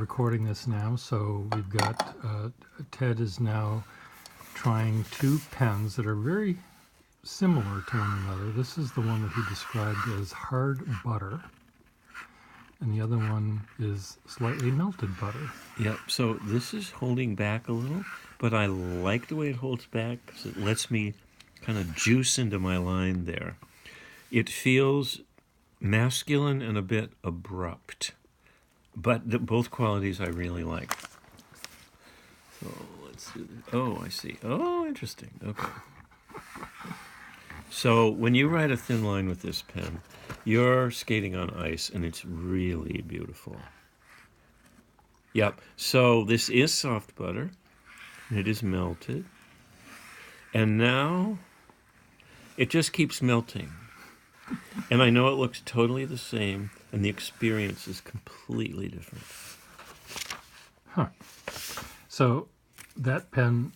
recording this now, so we've got Ted is now trying two pens that are very similar to one another. This is the one that he described as hard butter, and the other one is slightly melted butter. Yep, so this is holding back a little, but I like the way it holds back because it lets me kind of juice into my line there. It feels masculine and a bit abrupt, but both qualities I really like. So let's do this. Oh, I see. Oh, interesting. Okay. So when you write a thin line with this pen, you're skating on ice, and it's really beautiful. Yep. So this is soft butter. It is melted. And now it just keeps melting. And I know it looks totally the same, and the experience is completely different. Huh. So that pen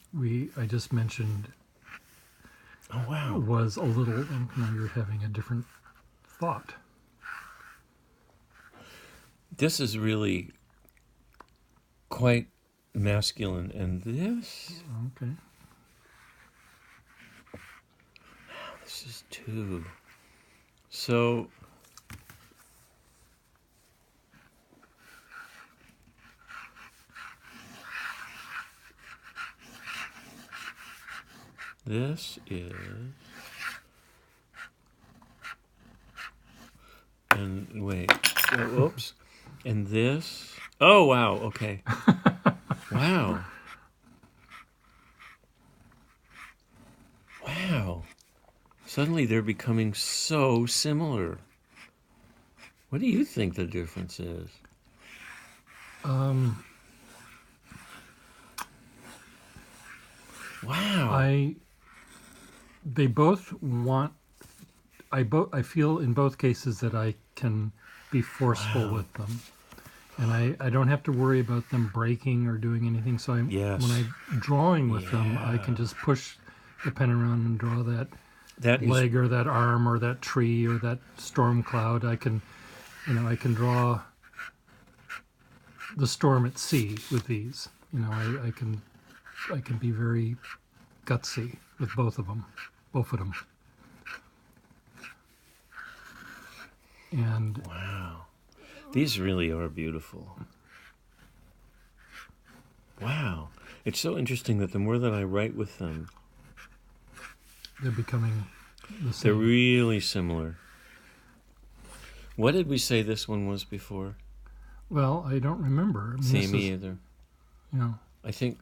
I just mentioned Oh, wow. was a little, and now you're having a different thought. This is really quite masculine, and this... Okay. This is too... So... This is... And wait, oops. And this... Oh, wow, okay. Wow. Wow. Suddenly they're becoming so similar. What do you think the difference is? Wow. They both want. I feel in both cases that I can be forceful with them, and I don't have to worry about them breaking or doing anything. So when I'm drawing with them, I can just push the pen around and draw that leg or that arm or that tree or that storm cloud. I can draw the storm at sea with these. I can be very gutsy with both of them. And wow, these really are beautiful. Wow, it's so interesting that the more that I write with them, they're becoming the same. They're really similar. What did we say this one was before? Well, I don't remember. Same either. I think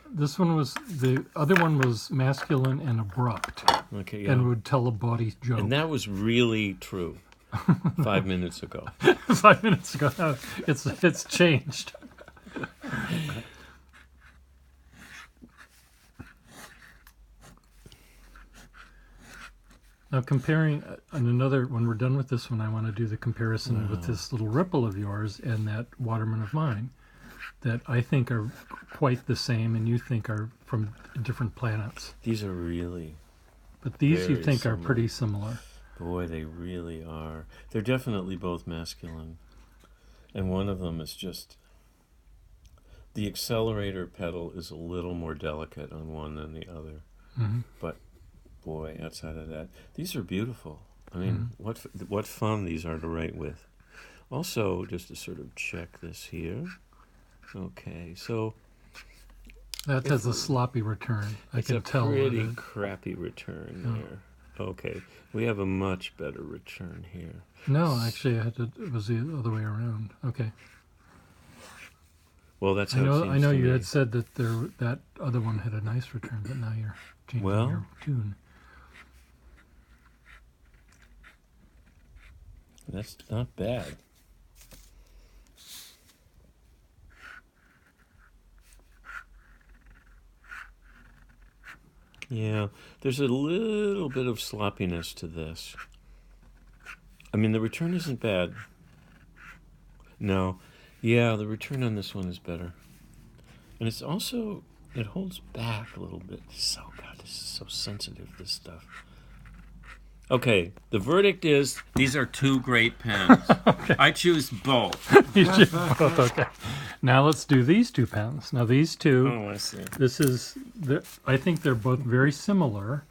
this one was, the other one was masculine and abrupt. Okay, yeah. And would tell a bawdy joke. And that was really true 5 minutes ago. 5 minutes ago. No, it's changed. Now comparing, when we're done with this one, I want to do the comparison with this little ripple of yours and that Waterman of mine that I think are quite the same and you think are from different planets. These are really... But these you think are pretty similar. Boy, they really are. They're definitely both masculine. And one of them is just... The accelerator pedal is a little more delicate on one than the other. Mm-hmm. But boy, outside of that, these are beautiful. I mean, what fun these are to write with. Also, just to sort of check this here. Okay, so... That has a sloppy return. I can tell. It's a pretty crappy return there. Okay, we have a much better return here. No, actually, it was the other way around. Okay. Well, that's how it seems I know to you me. had said that that other one had a nice return, but now you're changing your tune. That's not bad. Yeah, there's a little bit of sloppiness to this. I mean, the return isn't bad. No. Yeah, the return on this one is better. And it's also, it holds back a little bit. God, this is so sensitive, this stuff. Okay, the verdict is these are two great pens. Okay. I choose both. You choose both, okay. Now let's do these two pens. Now these two, Oh, I see. this is, I think they're both very similar,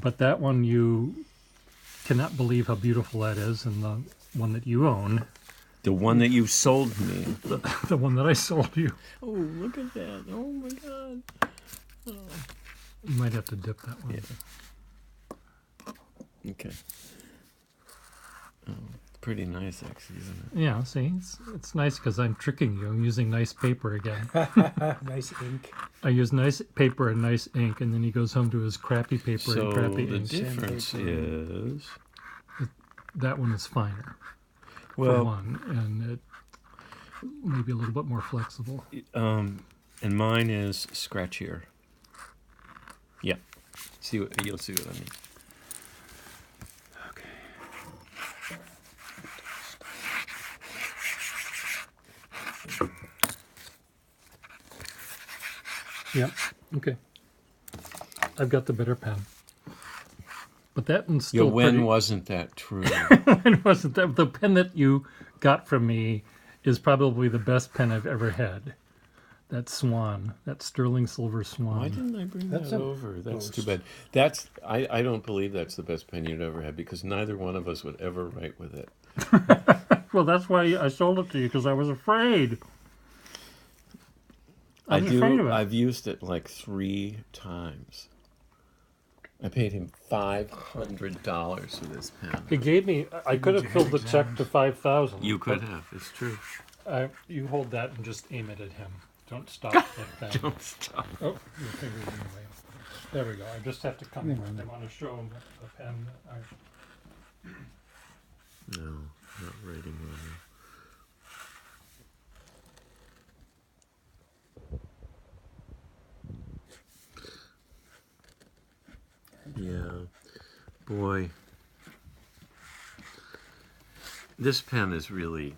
but that one you cannot believe how beautiful that is, and the one that you own, The one that you sold me. the one that I sold you, Oh, look at that. Oh, my God. you might have to dip that one. Yeah. Okay. Oh, pretty nice, actually, isn't it? Yeah, see, it's nice because I'm tricking you. I'm using nice paper again. Nice ink. I use nice paper and nice ink, and then he goes home to his crappy paper So and crappy the ink. difference Sandpaper. is, That one is finer, for well, one, and it may be a little bit more flexible. and mine is scratchier. Yeah. You'll see what I mean. Yep. Okay. I've got the better pen. But that one's Yeah, still when pretty. wasn't that true? When wasn't that? The pen that you got from me is probably the best pen I've ever had. That Swan, that sterling silver Swan. Why didn't I bring That's that a over? That's too boast. bad. I don't believe that's the best pen you'd ever had because neither one of us would ever write with it. Well, that's why I sold it to you, because I was afraid. I was afraid of it. I've used it like 3 times. I paid him $500 for this pen. He gave me. I could have you filled had the check exams? to 5,000. You could have. It's true. You hold that and just aim it at him. Don't stop like that. Don't stop. Oh, your finger's in the way. There we go. I just have to come here. I want to show him the pen that I. No, not writing on it. Yeah. Boy. This pen is really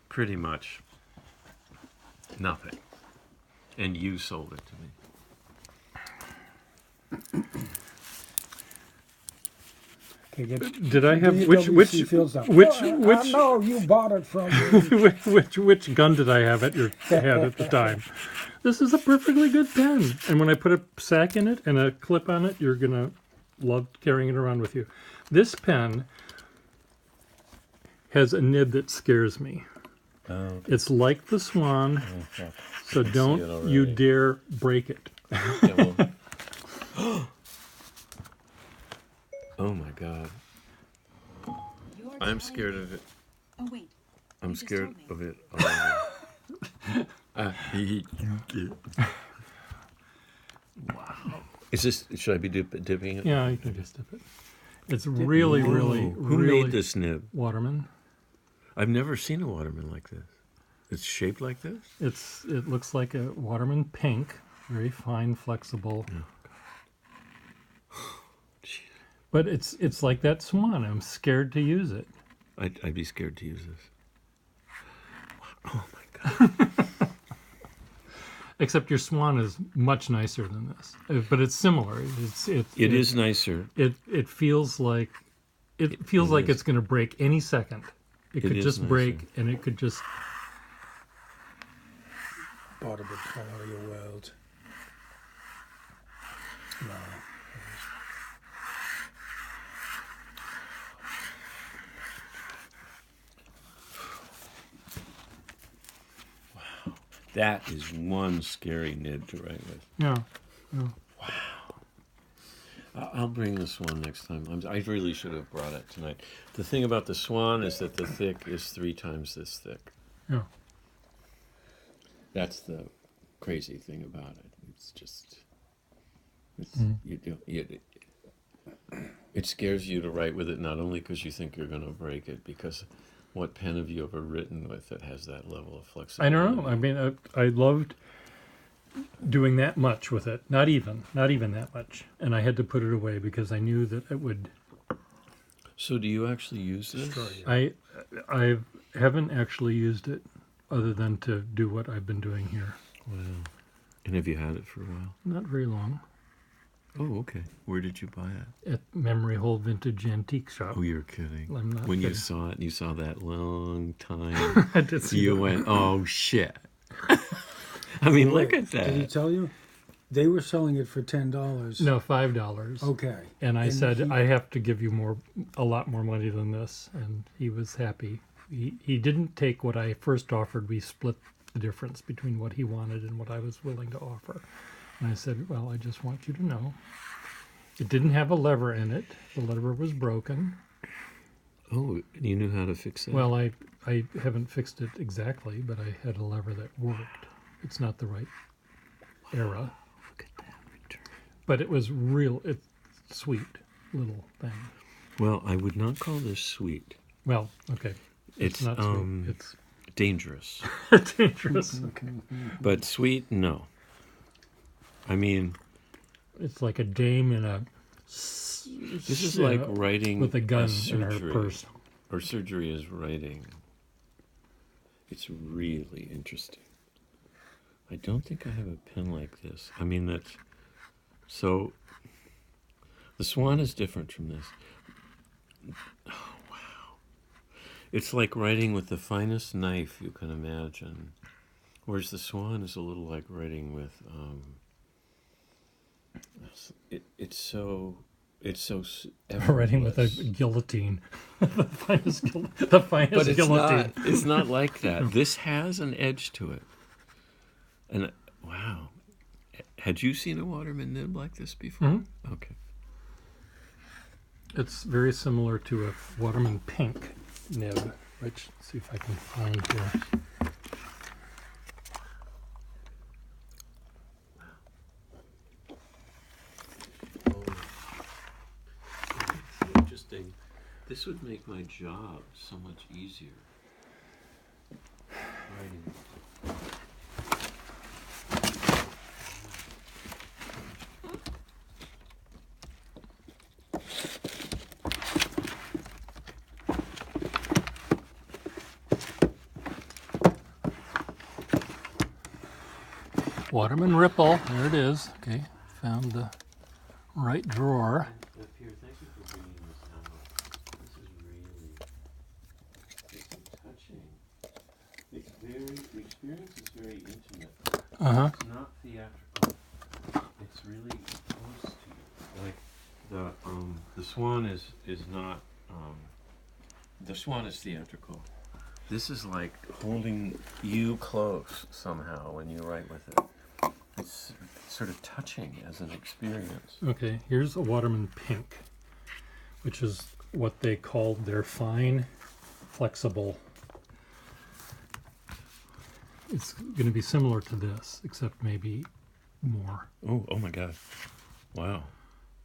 pretty much nothing. And you sold it to me. Okay, get, Did I have get which WC Fields down. No, you bought it from me. which gun did I have at your head at the time? This is a perfectly good pen, and when I put a sack in it and a clip on it, you're gonna love carrying it around with you. This pen has a nib that scares me. Oh, It's like the Swan, so I see don't it you already. dare break it. yeah, well. Oh my God. You're I'm telling scared me- of it. Oh wait. I'm You just scared told of me. it. Wow. Is this? Should I be dipping it? Yeah, you can just dip it. It's really, really, Who really made this nib? Waterman. I've never seen a Waterman like this. It's shaped like this. It looks like a Waterman pink, very fine, flexible. But it's like that Swan. I'm scared to use it. I'd be scared to use this. Oh my God. Except your Swan is much nicer than this. But it's similar. It is nicer. It feels like it like is. it's going to break any second. It could is just nicer. break, and it could just. Bought it before your world. No. That is one scary nib to write with. Yeah. I'll bring the Swan next time. I really should have brought it tonight. The thing about the Swan is that the thick is 3 times this thick. Yeah. That's the crazy thing about it. It's just, it scares you to write with it, not only because you think you're going to break it, because what pen have you ever written with that has that level of I flexibility? don't know. I mean, I loved doing that much with it. Not even that much. And I had to put it away because I knew that it would. So do you actually use this? I haven't actually used it other than to do what I've been doing here. Wow. And have you had it for a while? Not very long. Oh, okay. Where did you buy it? at Memory Hole Vintage Antique Shop. Oh, you're kidding. I'm not When you kidding. saw it, and you saw that long time. I did see You that. went, oh shit. I mean, look at Did he that. tell you? They were selling it for $10. No, $5. Okay. And I And said, he- I have to give you a lot more money than this. And he was happy. He didn't take what I first offered. We split the difference between what he wanted and what I was willing to offer. And I said, well, I just want you to know. It didn't have a lever in it. The lever was broken. Oh, you knew how to fix that? Well, I haven't fixed it exactly, but I had a lever that worked. It's not the right era. Look at that return. But it's sweet little thing. Well, I would not call this sweet. Well, okay. It's, not sweet. It's dangerous. dangerous. But sweet, no. I mean, It's like a dame in a. this is like writing with a gun in surgery. her purse. Or surgery is writing. It's really interesting. I don't think I have a pen like this. I mean, that's... So, the Swan is different from this. Oh, wow. It's like writing with the finest knife you can imagine. Whereas the Swan is a little like writing with... it's so Writing with a effortless. guillotine. the finest But it's guillotine. not. It's not like that. This has an edge to it. And wow, had you seen a Waterman nib like this before? Mhm. Okay. It's very similar to a Waterman Pink nib, which, let's see if I can find here. Oh, it's interesting. This would make my job so much easier. Writing. Waterman Ripple, there it is. Okay, found the right drawer. Up here, thank you for bringing this out. This is really touching. The experience is very intimate. Uh-huh. It's not theatrical. It's really close to you. Like the Swan is not the Swan is theatrical. This is like holding you close somehow when you write with it. It's sort of touching as an experience. Okay, here's a Waterman Pink, which is what they called their fine, flexible. It's going to be similar to this, except maybe more. Oh my God. Wow.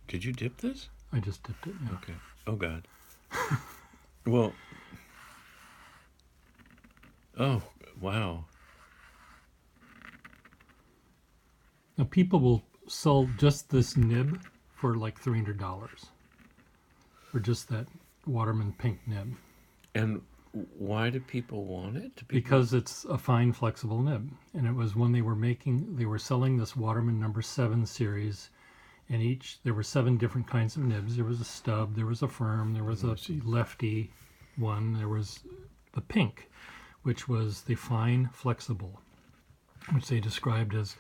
Did you dip this? I just dipped it. Yeah. Okay. Oh God. Well. Oh, wow. Now people will sell just this nib for like $300 for just that Waterman Pink nib And why do people want it? Do people... because it's a fine, flexible nib. And it was when they were selling this Waterman number 7 series, and there were 7 different kinds of nibs. There was a stub, there was a firm, there was a lefty one, there was the pink, which was the fine, flexible, which they described as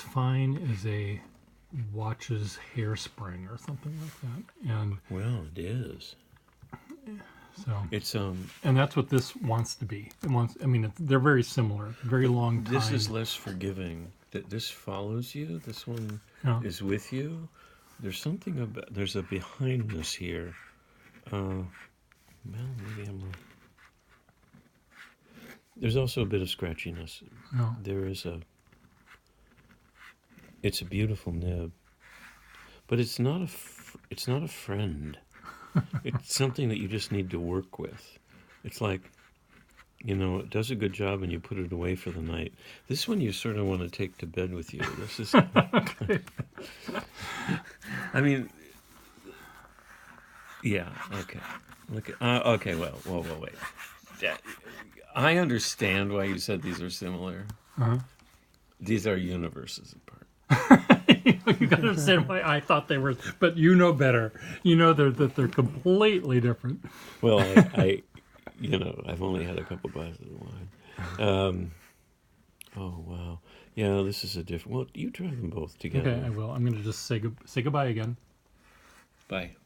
fine as a watch's hairspring or something like that. And Well, it is. so, It's and that's what this wants to be. They're very similar, very long time. This is less forgiving. That this follows you. This one Yeah. is with you. There's something about. There's a behindness here. Well, maybe I'm. There's also a bit of scratchiness. No. There is a. It's a beautiful nib, but it's not a. It's not a friend. It's something that you just need to work with. It's like, it does a good job and you put it away for the night. This one you sort of want to take to bed with you. This is. I mean. Yeah. Okay. Look at. Okay. Well. Whoa. Wait. I understand why you said these are similar. Uh-huh. These are universes apart. You got to understand why I thought they were, but you know better. You know that they're completely different. Well, I've only had a couple glasses of wine. Oh wow, yeah, this is a different. Well, you try them both together. Okay, I will. I'm going to just say goodbye again. Bye.